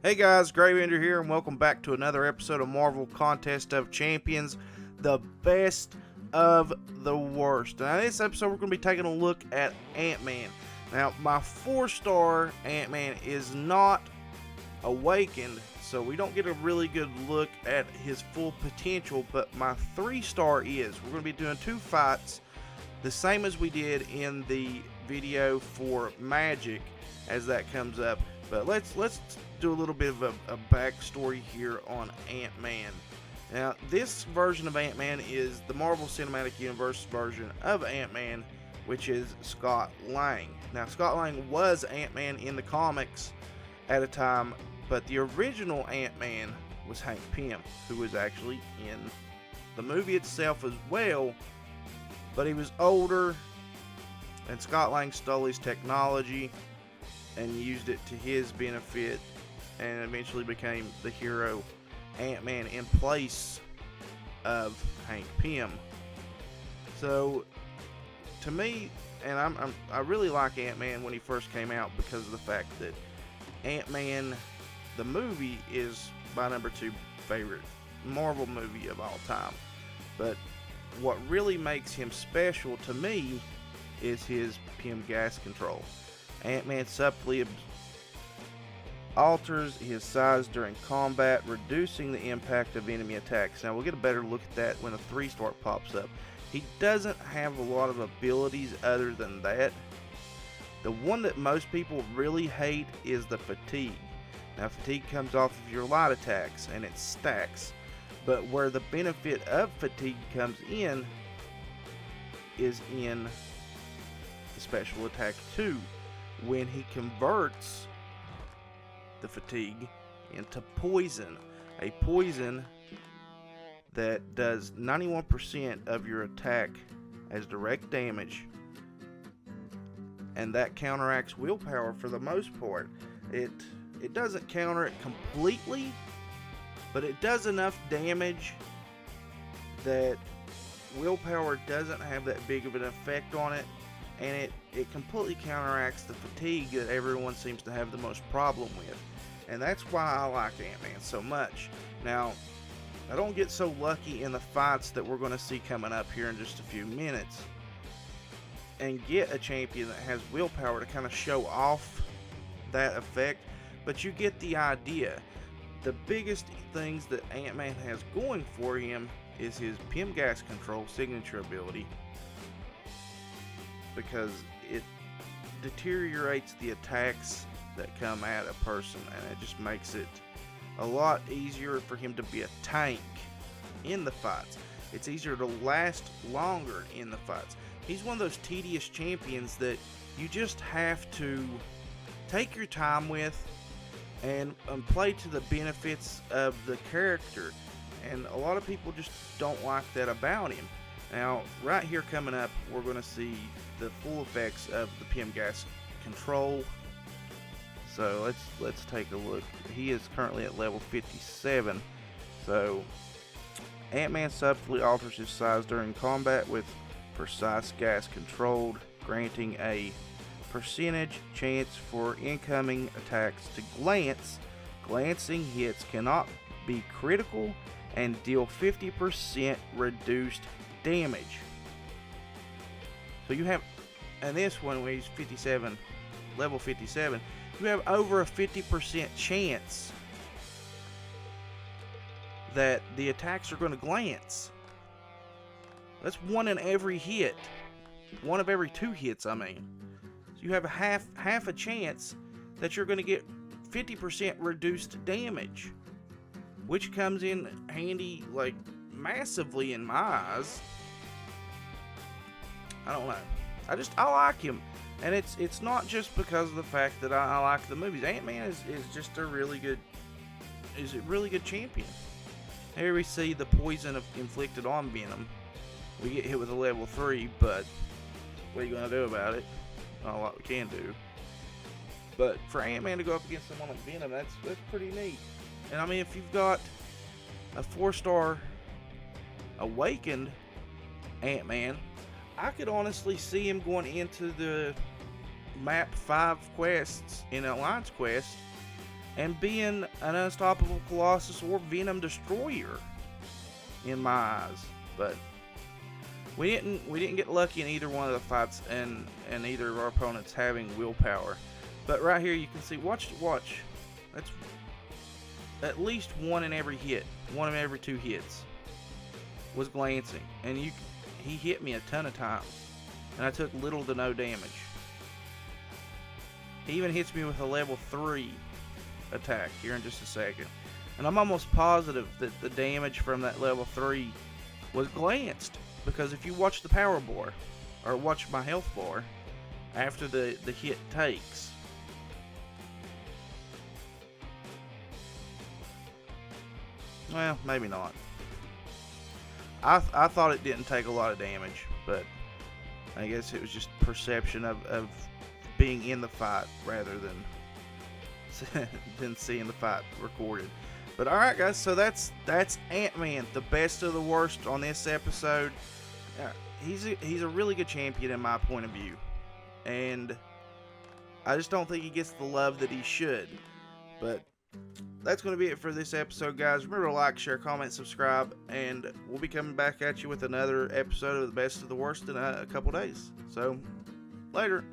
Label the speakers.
Speaker 1: Hey guys, Gravender here, and welcome back to another episode of Marvel Contest of Champions, the best of the worst. Now, in this episode, we're going to be taking a look at Ant-Man. Now, my 4-star Ant-Man is not awakened, so we don't get a really good look at his full potential, but my 3-star is. We're going to be doing 2 fights, the same as we did in the video for Magic, as that comes up. But let's do a little bit of a backstory here on Ant-Man. Now, this version of Ant-Man is the Marvel Cinematic Universe version of Ant-Man, which is Scott Lang. Now, Scott Lang was Ant-Man in the comics at a time, but the original Ant-Man was Hank Pym, who was actually in the movie itself as well, but he was older, and Scott Lang stole his technology and used it to his benefit, and eventually became the hero Ant-Man in place of Hank Pym. So, to me, and I really like Ant-Man when he first came out because of the fact that Ant-Man, the movie, is my number 2 favorite Marvel movie of all time. But what really makes him special to me is his Pym gas control. Ant-Man subtly alters his size during combat, reducing the impact of enemy attacks. Now, we'll get a better look at that when a 3-star pops up. He doesn't have a lot of abilities other than that. The one that most people really hate is the fatigue. Now, fatigue comes off of your light attacks, and it stacks. But where the benefit of fatigue comes in is in the special attack 2. When he converts the fatigue into poison. A poison that does 91% of your attack as direct damage, and that counteracts willpower for the most part. It doesn't counter it completely, but it does enough damage that willpower doesn't have that big of an effect on it. And it completely counteracts the fatigue that everyone seems to have the most problem with. And that's why I like Ant-Man so much. Now, I don't get so lucky in the fights that we're going to see coming up here in just a few minutes, and get a champion that has willpower to kind of show off that effect. But you get the idea. The biggest things that Ant-Man has going for him is his Pym gas control signature ability, because it deteriorates the attacks that come at a person, and it just makes it a lot easier for him to be a tank in the fights. It's easier to last longer in the fights. He's one of those tedious champions that you just have to take your time with and play to the benefits of the character, and a lot of people just don't like that about him. Now, right here coming up, we're going to see the full effects of the Pym gas control. So let's take a look. He is currently at level 57. So Ant-Man subtly alters his size during combat with precise gas controlled, granting a percentage chance for incoming attacks to glance. Glancing hits cannot be critical and deal 50% reduced damage. So you have, and this one when he's 57, level 57, you have over a 50% chance that the attacks are going to glance. That's one in every hit. One of every 2 hits, I mean. So you have a half a chance that you're going to get 50% reduced damage, which comes in handy, like, massively in my eyes. I don't know. I like him. And it's not just because of the fact that I like the movies. Ant-Man is just a really good champion. Here we see the poison inflicted on Venom. We get hit with a level 3, but what are you going to do about it? Not a lot we can do. But for Ant-Man to go up against someone like Venom, that's pretty neat. And I mean, if you've got a 4-star awakened Ant-Man, I could honestly see him going into the map 5 quests in Alliance Quest and being an unstoppable Colossus or Venom Destroyer in my eyes. But we didn't get lucky in either one of the fights, and either of our opponents having willpower. But right here you can see, watch. That's at least one in every hit. One in every 2 hits was glancing, and he hit me a ton of times, and I took little to no damage. He even hits me with a level 3 attack here in just a second, and I'm almost positive that the damage from that level 3 was glanced, because if you watch the power bar or watch my health bar after the hit takes, well, maybe not. I thought it didn't take a lot of damage, but I guess it was just perception of being in the fight rather than seeing the fight recorded. But alright guys, so that's Ant-Man, the best of the worst on this episode. He's a really good champion in my point of view, and I just don't think he gets the love that he should. But that's going to be it for this episode, guys. Remember to like, share, comment, subscribe, and we'll be coming back at you with another episode of the best of the worst in a couple days. So, later.